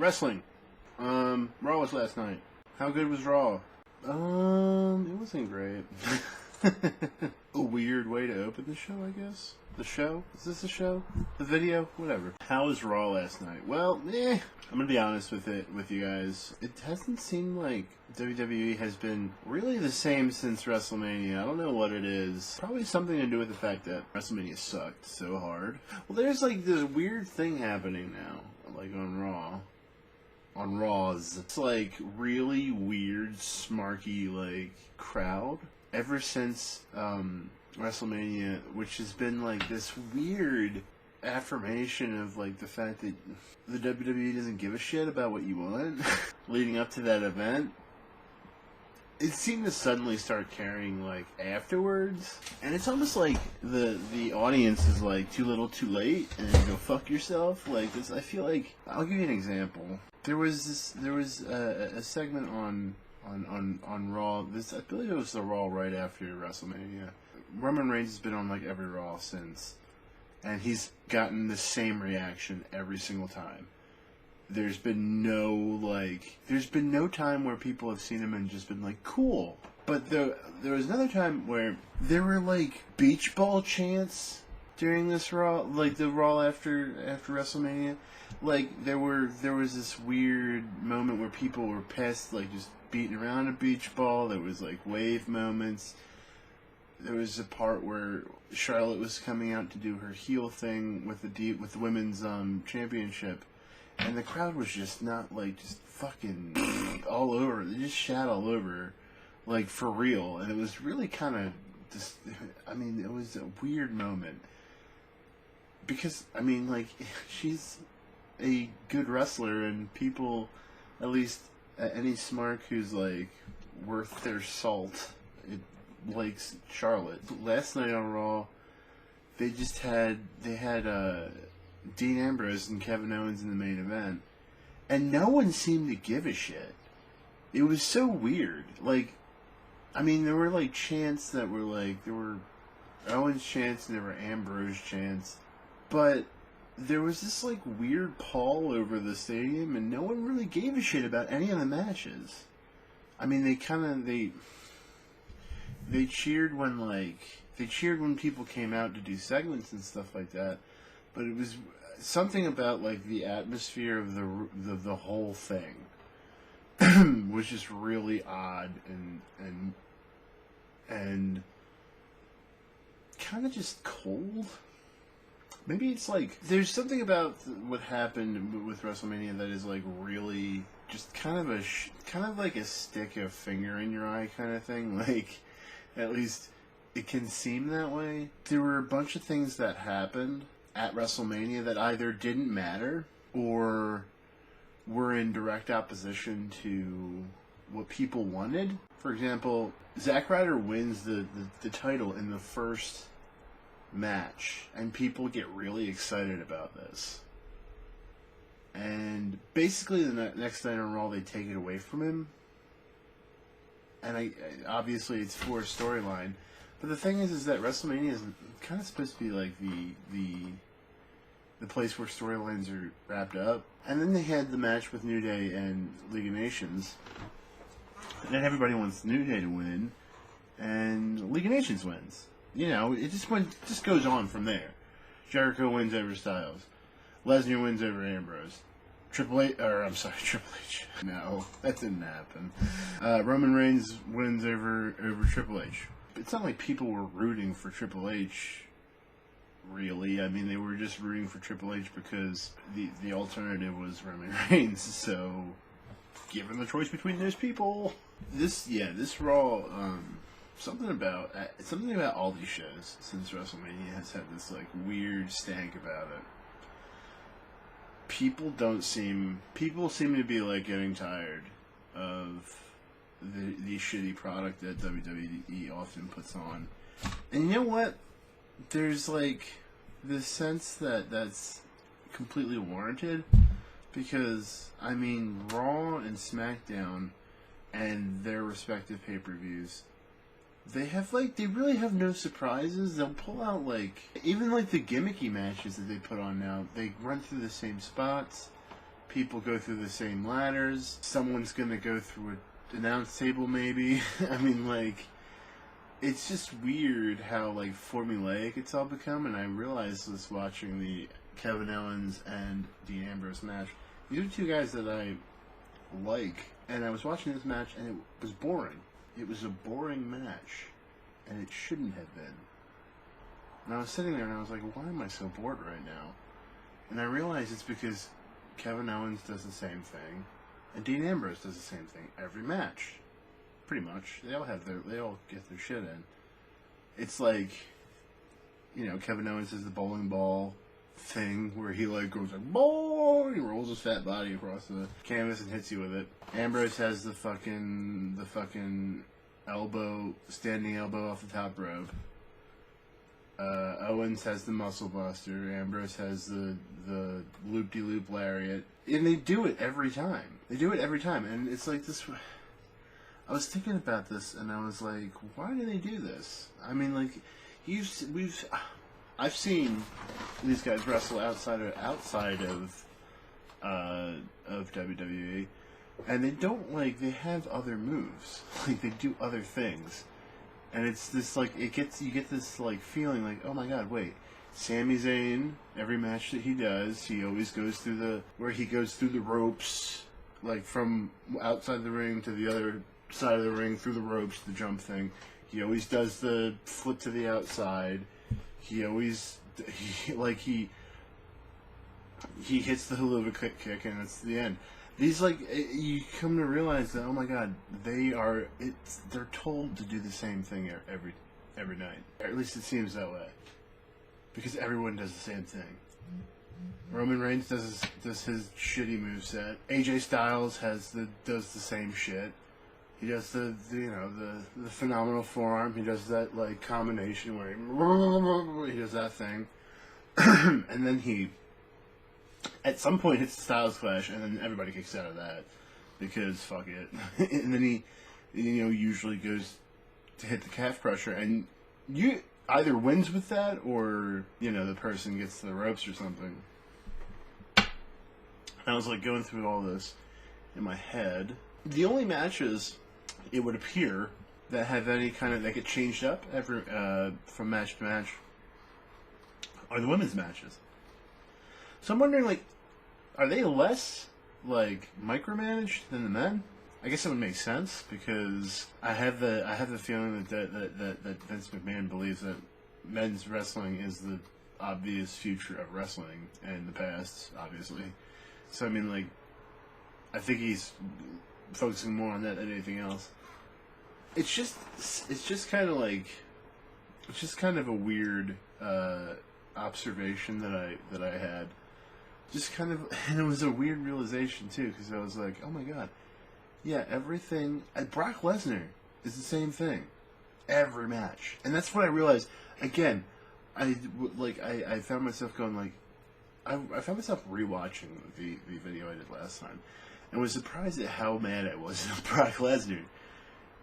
Wrestling. Raw was last night. How good was Raw? It wasn't great. A weird way to open the show, I guess. The show? Is this a show? The video? Whatever. How was Raw last night? Well, I'm gonna be honest with you guys. It hasn't seemed like WWE has been really the same since Wrestlemania. I don't know what it is. Probably something to do with the fact that Wrestlemania sucked so hard. Well, there's like this weird thing happening now, like on Raw. On Raws. It's like really weird, smarky, like, crowd. Ever since WrestleMania, which has been like this weird affirmation of like the fact that the WWE doesn't give a shit about what you want leading up to that event. It seemed to suddenly start caring like afterwards, and it's almost like the audience is like too little too late and go fuck yourself. Like this, I feel like, I'll give you an example. There was a segment on Raw. I believe it was the Raw right after WrestleMania. Roman Reigns has been on like every Raw since, and he's gotten the same reaction every single time. There's been no time where people have seen him and just been like, cool. But there was another time where there were like beach ball chants during this Raw, like the Raw after WrestleMania. Like there was this weird moment where people were pissed, like just beating around a beach ball. There was like wave moments. There was a part where Charlotte was coming out to do her heel thing with the women's championship, and the crowd was just not like just fucking all over. They just shat all over, like for real. And it was really kind of just. I mean, it was a weird moment because like she's a good wrestler, and people, at least any smart who's like worth their salt, likes Charlotte. Last night on Raw, they had Dean Ambrose and Kevin Owens in the main event, and no one seemed to give a shit. It was so weird. Like, I mean, there were like chants that were like, there were Owens chants and there were Ambrose chants, but there was this like weird pall over the stadium, and no one really gave a shit about any of the matches. I mean, they cheered when people came out to do segments and stuff like that, but it was something about like the atmosphere of the whole thing was just really odd and kind of just cold. Maybe it's like there's something about what happened with WrestleMania that is like really just kind of like a stick a finger in your eye kind of thing. Like, at least it can seem that way. There were a bunch of things that happened at WrestleMania that either didn't matter or were in direct opposition to what people wanted. For example, Zack Ryder wins the title in the first match, and people get really excited about this. And basically the next night on Raw, they take it away from him. And obviously it's for a storyline. But the thing is that WrestleMania is kind of supposed to be like the place where storylines are wrapped up. And then they had the match with New Day and League of Nations. And then everybody wants New Day to win, and League of Nations wins. You know, it just goes on from there. Jericho wins over Styles. Lesnar wins over Ambrose. Triple H. No, that didn't happen. Roman Reigns wins over Triple H. It's not like people were rooting for Triple H, really. I mean, they were just rooting for Triple H because the alternative was Roman Reigns. So, given the choice between those people, this Raw, something about all these shows since WrestleMania has had this like weird stank about it. People seem to be like getting tired of the shitty product that WWE often puts on. And you know what? There's like this sense that that's completely warranted, because I mean, Raw and SmackDown and their respective pay-per-views, they really have no surprises. They'll pull out even the gimmicky matches that they put on now. They run through the same spots. people go through the same ladders. Someone's gonna go through an announce table, maybe. I mean, like, it's just weird how, like, formulaic it's all become, and I realized this watching the Kevin Owens and Dean Ambrose match. These are two guys that I like, and I was watching this match, and it was boring. It was a boring match, and it shouldn't have been. And I was sitting there, and I was like, why am I so bored right now? And I realized it's because Kevin Owens does the same thing, and Dean Ambrose does the same thing every match. Pretty much. They all get their shit in. It's like, you know, Kevin Owens does the bowling ball thing where he like goes like, boom, he rolls his fat body across the canvas and hits you with it. Ambrose has the fucking standing elbow off the top rope. Owens has the muscle buster. Ambrose has the loop-de-loop lariat. And they do it every time. And it's like this. I was thinking about this, and I was like, why do they do this? I mean, like, I've seen these guys wrestle outside of WWE, and they don't, like, they have other moves. Like, they do other things. And it's this, like, you get this, like, feeling like, oh my god, wait. Sami Zayn, every match that he does, he always goes through the ropes, like, from outside the ring to the other side of the ring, through the ropes, the jump thing. He always does the flip to the outside. He hits the hula kick, and it's the end. These, like, you come to realize that, oh my god, they're told to do the same thing every night. Or at least it seems that way. Because everyone does the same thing. Roman Reigns does his shitty moveset. AJ Styles does the same shit. He does the phenomenal forearm. He does that, like, combination where he does that thing. And then he, at some point, hits the Styles Clash, and then everybody kicks out of that. Because, fuck it. And then he, usually goes to hit the calf crusher, and you either wins with that, or, the person gets to the ropes or something. And I was, like, going through all this in my head. The only matches, it would appear, that have any kind of, that get changed up from match to match are the women's matches. So I'm wondering, like, are they less, like, micromanaged than the men? I guess it would make sense, because I have the feeling that Vince McMahon believes that men's wrestling is the obvious future of wrestling, and the past, obviously. So, I mean, like, I think he's focusing more on that than anything else. It's just kind of like, it's just kind of a weird observation that I had. Just kind of, and it was a weird realization too, because I was like, oh my god, yeah, everything. Brock Lesnar is the same thing, every match, and that's what I realized. Again, I found myself going like, I found myself rewatching the video I did last time, and was surprised at how mad I was at Brock Lesnar.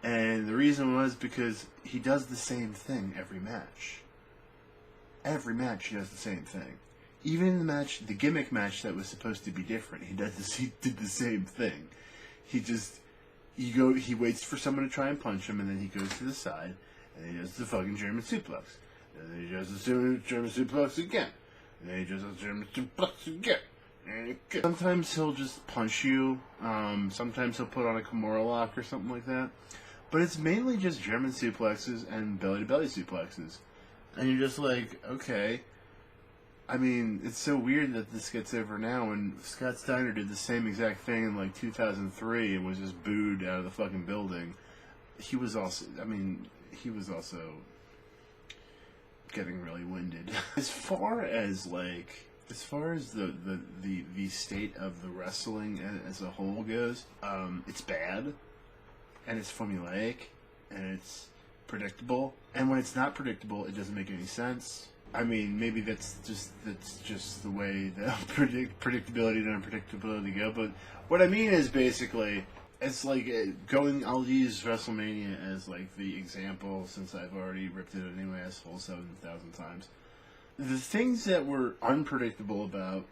And the reason was because he does the same thing every match. Every match he does the same thing. Even in the gimmick match that was supposed to be different, he did the same thing. He waits for someone to try and punch him, and then he goes to the side, and he does the fucking German suplex. And then he does the German suplex again. And then he does the German suplex again. Sometimes he'll just punch you. Sometimes he'll put on a Kimura lock or something like that. But it's mainly just German suplexes and belly-to-belly suplexes. And you're just like, okay. I mean, it's so weird that this gets over now, when Scott Steiner did the same exact thing in, like, 2003 and was just booed out of the fucking building. He was also getting really winded. As far as the state of the wrestling as a whole goes, it's bad, and it's formulaic, and it's predictable. And when it's not predictable, it doesn't make any sense. I mean, maybe that's just the way the predictability and unpredictability go. But what I mean is, basically, it's like I'll use Wrestlemania as, like, the example, since I've already ripped it anyway, as whole 7,000 times. The things that were unpredictable about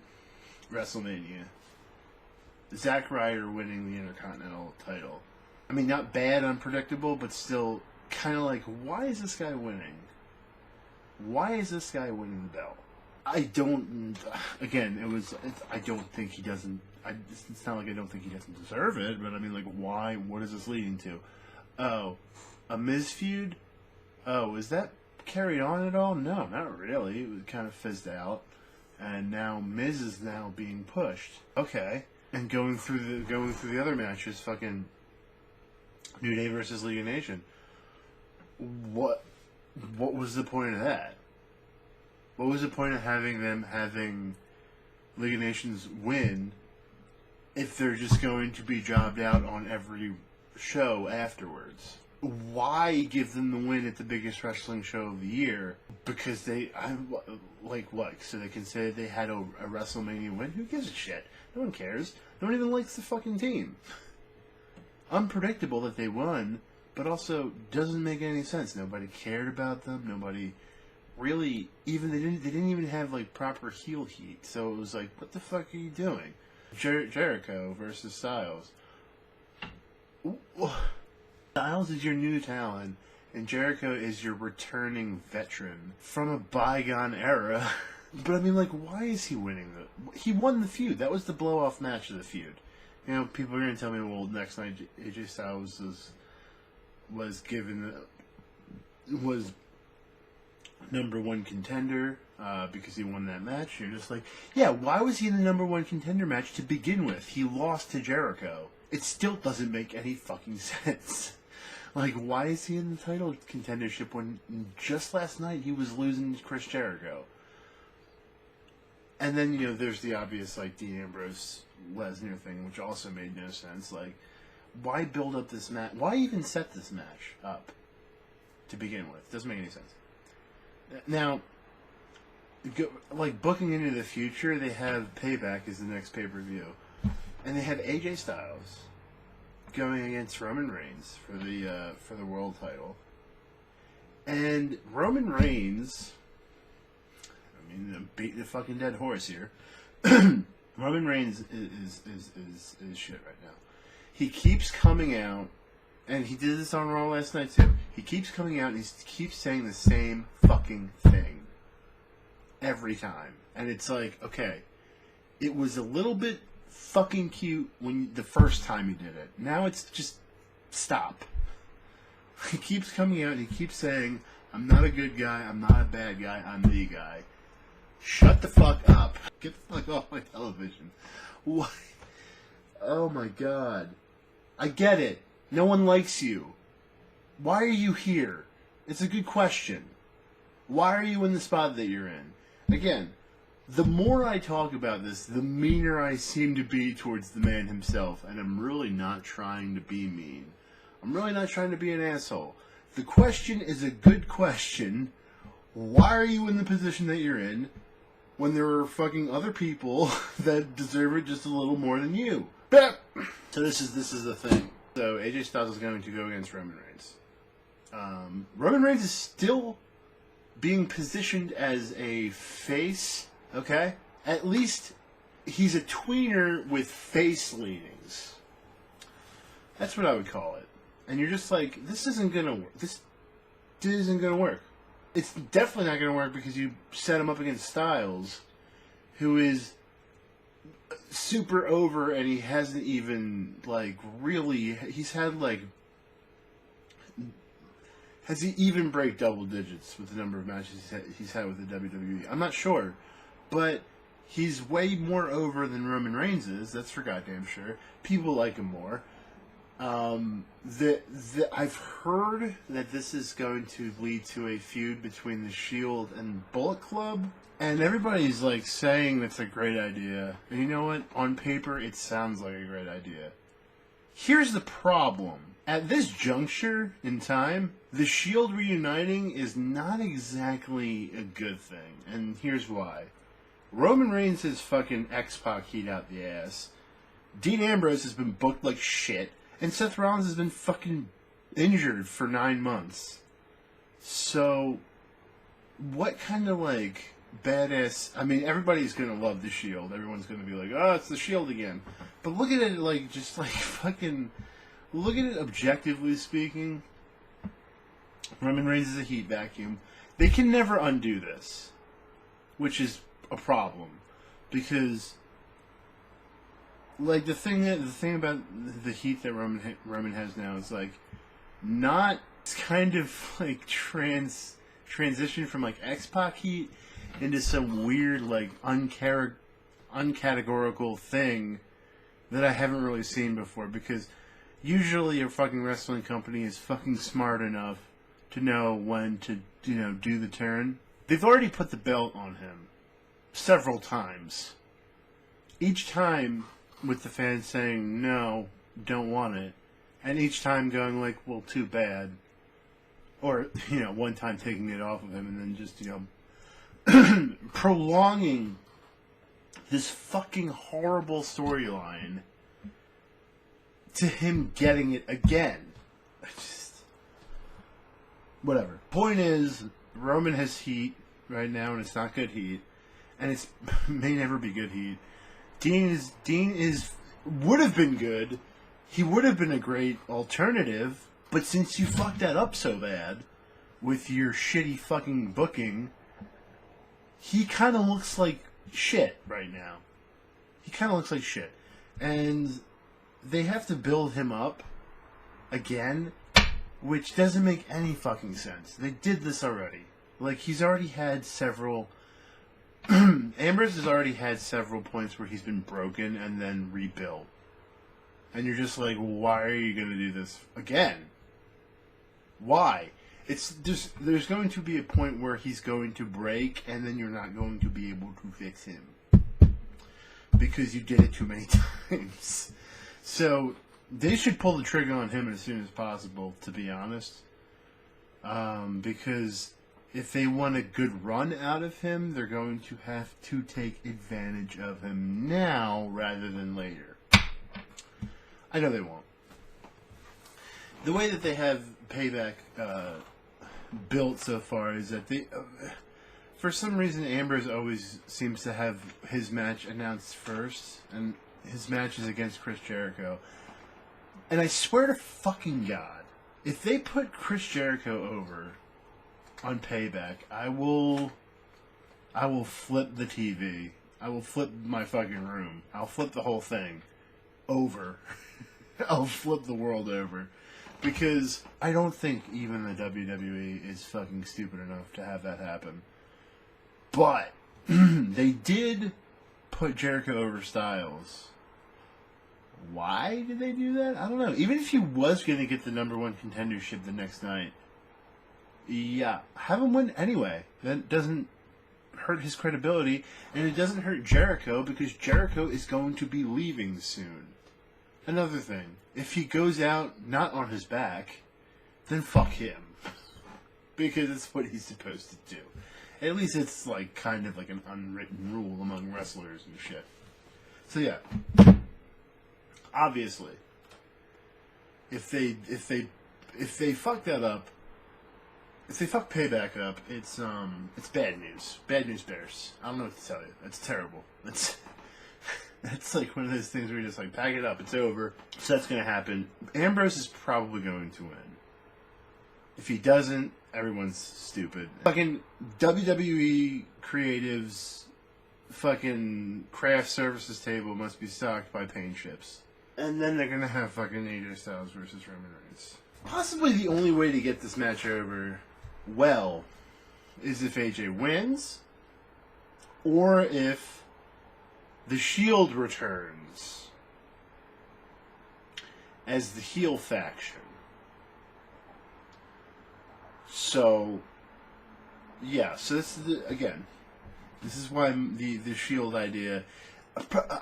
Wrestlemania Zack Ryder winning the Intercontinental title. I mean, not bad, unpredictable, but still kind of like, why is this guy winning? Why is this guy winning the belt? I don't. Again, I don't think he doesn't. It's not like I don't think he doesn't deserve it, but I mean, like, why? What is this leading to? Oh, a Miz feud? Oh, is that carried on at all? No, not really. It was kind of fizzed out, and now Miz is now being pushed. Okay, and going through the other matches, fucking New Day versus League of Nation. What was the point of that? What was the point of having League of Nations win if they're just going to be jobbed out on every show afterwards? Why give them the win at the biggest wrestling show of the year? Because like what? So they can say they had a WrestleMania win? Who gives a shit? No one cares. No one even likes the fucking team. Unpredictable that they won, but also doesn't make any sense. Nobody cared about them. Nobody really even they didn't even have like proper heel heat. So it was like, what the fuck are you doing? Jericho versus Styles. Styles is your new talent, and Jericho is your returning veteran from a bygone era. But I mean, like, why is he winning he won the feud. That was the blow-off match of the feud. You know, people are going to tell me, well, next night AJ Styles was number one contender because he won that match. You're just like, yeah, why was he in the number one contender match to begin with? He lost to Jericho. It still doesn't make any fucking sense. Like, why is he in the title contendership when just last night he was losing to Chris Jericho? And then, you know, there's the obvious, like, Dean Ambrose Lesnar thing, which also made no sense. Like, why build up this match? Why even set this match up to begin with? Doesn't make any sense. Now, like, booking into the future, they have Payback as the next pay-per-view. And they have AJ Styles going against Roman Reigns for the world title. And Roman Reigns, I mean, I'm beating a fucking dead horse here. Roman Reigns is shit right now. He keeps coming out, and he did this on Raw last night too. He keeps coming out and he keeps saying the same fucking thing every time. And it's like, okay, it was a little bit fucking cute when the first time he did it. Now it's just stop. He keeps coming out and he keeps saying, I'm not a good guy, I'm not a bad guy, I'm the guy. Shut the fuck up. Get the fuck off my television. What? Oh my god. I get it. No one likes you. Why are you here? It's a good question. Why are you in the spot that you're in? Again, the more I talk about this, the meaner I seem to be towards the man himself, and I'm really not trying to be mean. I'm really not trying to be an asshole. The question is a good question. Why are you in the position that you're in when there are fucking other people that deserve it just a little more than you? So this is the thing. So AJ Styles is going to go against Roman Reigns. Roman Reigns is still being positioned as a face, okay? At least he's a tweener with face leanings. That's what I would call it. And you're just like, this isn't gonna work. This isn't gonna work. It's definitely not gonna work because you set him up against Styles, who is super over, and he hasn't even, like, really, he's had, like, has he even break double digits with the number of matches he's had with the WWE? I'm not sure, but he's way more over than Roman Reigns is, that's for goddamn sure. People like him more. I've heard that this is going to lead to a feud between the Shield and Bullet Club, and everybody's like saying that's a great idea. And you know what? On paper, it sounds like a great idea. Here's the problem. At this juncture in time, the Shield reuniting is not exactly a good thing, and here's why. Roman Reigns has fucking X-Pac heat out the ass. Dean Ambrose has been booked like shit. And Seth Rollins has been fucking injured for 9 months. So, what kind of, like, badass. I mean, everybody's gonna love the Shield. Everyone's gonna be like, "Oh, it's the Shield again." But look at it, like, just like fucking. Look at it objectively speaking. Roman Reigns is a heat vacuum. They can never undo this, which is a problem, because, like, the thing about the heat that Roman has now is like not. It's kind of like transition from like X-Pac heat into some weird like uncategorical thing that I haven't really seen before, because usually a fucking wrestling company is fucking smart enough to know when to, do the turn. They've already put the belt on him several times. Each time with the fans saying, no, don't want it. And each time going like, well, too bad. Or, one time taking it off of him and then just, prolonging this fucking horrible storyline to him getting it again. Whatever. Point is, Roman has heat right now, and it's not good heat, and it may never be good heat. Dean would have been good. He would have been a great alternative, but since you fucked that up so bad with your shitty fucking booking, he kind of looks like shit right now. He kind of looks like shit, and they have to build him up again, which doesn't make any fucking sense. They did this already. Like, he's already had several... Ambrose has already had several points where he's been broken and then rebuilt. And you're just like, why are you going to do this again? Why? It's just, there's going to be a point where he's going to break, and then you're not going to be able to fix him. Because you did it too many times. So, they should pull the trigger on him as soon as possible, to be honest. Because if they want a good run out of him, they're going to have to take advantage of him now rather than later. I know they won't. The way that they have Payback built so far is that they... for some reason, Ambrose always seems to have his match announced first, and his match is against Chris Jericho. And I swear to fucking God, if they put Chris Jericho over on Payback, I will flip the TV. I will flip my fucking room. I'll flip the whole thing over. I'll flip the world over. Because I don't think even the WWE is fucking stupid enough to have that happen. But they did put Jericho over Styles. Why did they do that? I don't know. Even if he was going to get the #1 contendership the next night, yeah, have him win anyway. That doesn't hurt his credibility, and it doesn't hurt Jericho, because Jericho is going to be leaving soon. Another thing, if he goes out not on his back, then fuck him. Because it's what he's supposed to do. At least it's like kind of like an unwritten rule among wrestlers and shit. So yeah. Obviously, if they fuck that up, if they fuck Payback up, it's bad news. Bad news bears. I don't know what to tell you. That's terrible. That's like one of those things where you're just like, pack it up, it's over. So that's gonna happen. Ambrose is probably going to win. If he doesn't, everyone's stupid. Fucking WWE creatives, fucking craft services table must be stocked by paint chips. And then they're gonna have fucking AJ Styles versus Roman Reigns. Possibly the only way to get this match over well is if AJ wins, or if the Shield returns as the heel faction. So, yeah. So this is this is why the Shield idea.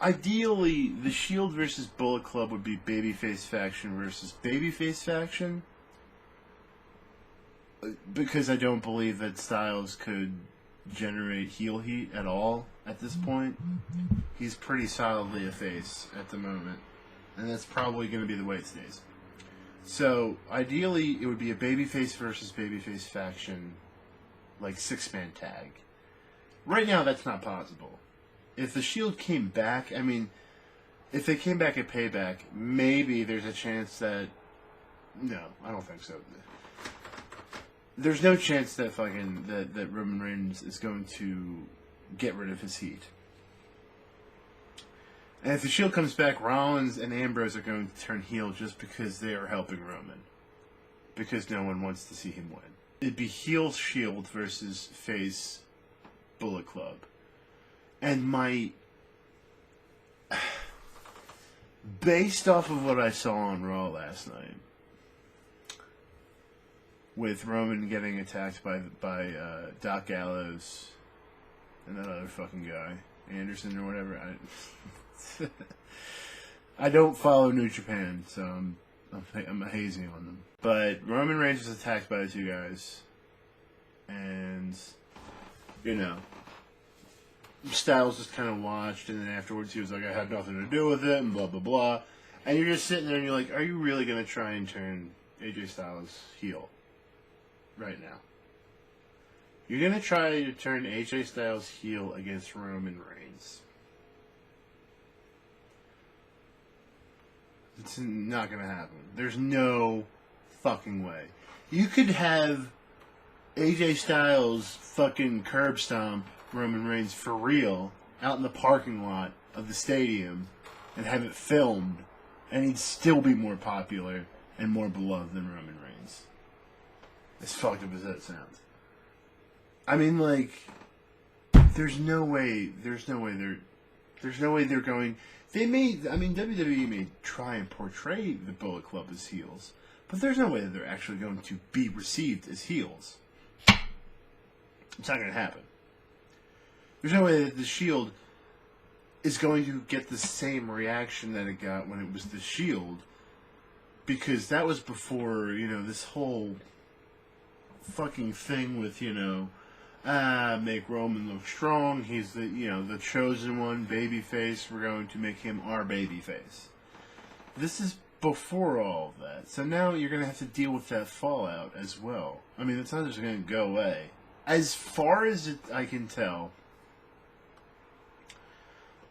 Ideally, the Shield versus Bullet Club would be babyface faction versus babyface faction. Because I don't believe that Styles could generate heel heat at all at this point. He's pretty solidly a face at the moment. And that's probably going to be the way it stays. So, ideally, it would be a babyface versus babyface faction, like 6-man tag. Right now, that's not possible. If the Shield came back, I mean, if they came back at Payback, maybe there's a chance that... No, I don't think so. There's no chance that that Roman Reigns is going to get rid of his heat. And if the Shield comes back, Rollins and Ambrose are going to turn heel just because they are helping Roman. Because no one wants to see him win. It'd be heel Shield versus face Bullet Club. And based off of what I saw on Raw last night, with Roman getting attacked by Doc Gallows and that other fucking guy, Anderson or whatever, I don't follow New Japan, so I'm hazy on them. But Roman Reigns was attacked by the two guys, and Styles just kind of watched, and then afterwards he was like, I had nothing to do with it, and blah, blah, blah. And you're just sitting there and you're like, are you really going to try and turn AJ Styles heel right now? You're going to try to turn AJ Styles heel against Roman Reigns. It's not going to happen. There's no fucking way. You could have AJ Styles fucking curb stomp Roman Reigns for real out in the parking lot of the stadium and have it filmed, and he'd still be more popular and more beloved than Roman Reigns. As fucked up as that sounds. I mean, like, there's no way they're going. WWE may try and portray the Bullet Club as heels, but there's no way that they're actually going to be received as heels. It's not going to happen. There's no way that the Shield is going to get the same reaction that it got when it was the Shield, because that was before, this whole fucking thing with, make Roman look strong. He's the chosen one, babyface. We're going to make him our babyface. This is before all of that. So now you're going to have to deal with that fallout as well. I mean, it's not just going to go away. As far as I can tell,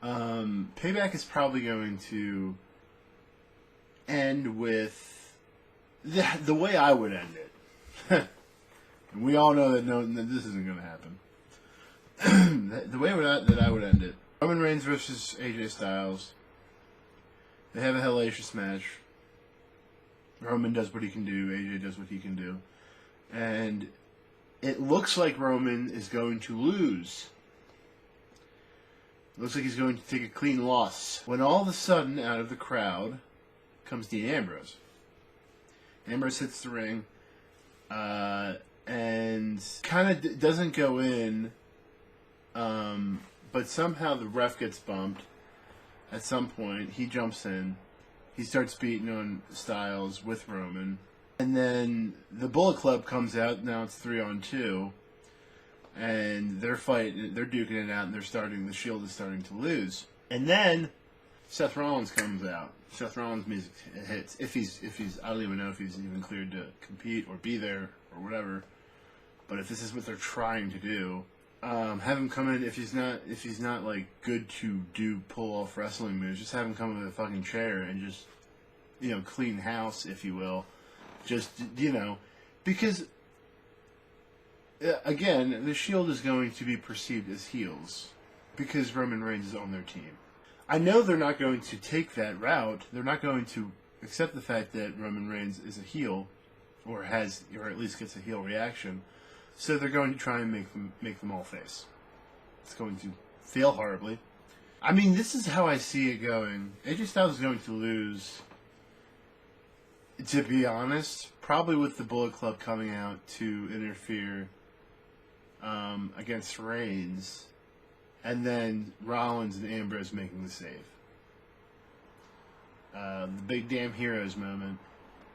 Payback is probably going to end with the way I would end it. And we all know that this isn't going to happen. The way that I would end it: Roman Reigns versus AJ Styles. They have a hellacious match. Roman does what he can do. AJ does what he can do, and it looks like Roman is going to lose. Looks like he's going to take a clean loss. When all of a sudden, out of the crowd, comes Dean Ambrose. Ambrose hits the ring, and kind of doesn't go in, but somehow the ref gets bumped. At some point, he jumps in. He starts beating on Styles with Roman. And then the Bullet Club comes out. Now it's 3-on-2. And they're fighting, they're duking it out, and the Shield is starting to lose. And then Seth Rollins comes out. Seth Rollins' music hits. If he's, I don't even know if he's even cleared to compete or be there or whatever. But if this is what they're trying to do, have him come in. If he's not like good to pull off wrestling moves, just have him come in with a fucking chair and just, clean house, if you will. Just, because. Again, the Shield is going to be perceived as heels because Roman Reigns is on their team. I know they're not going to take that route. They're not going to accept the fact that Roman Reigns is a heel, or at least gets a heel reaction. So they're going to try and make them all face. It's going to fail horribly. I mean, this is how I see it going. AJ Styles is going to lose. To be honest, probably with the Bullet Club coming out to interfere against Reigns, and then Rollins and Ambrose making the save. The big damn heroes moment.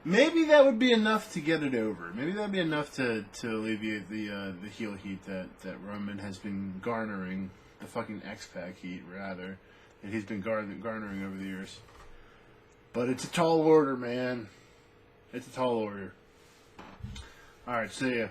Maybe that would be enough to get it over. Maybe that would be enough to alleviate the heel heat that Roman has been garnering, the fucking X-Pac heat, rather, that he's been garnering over the years. But it's a tall order, man. It's a tall order. Alright, see ya.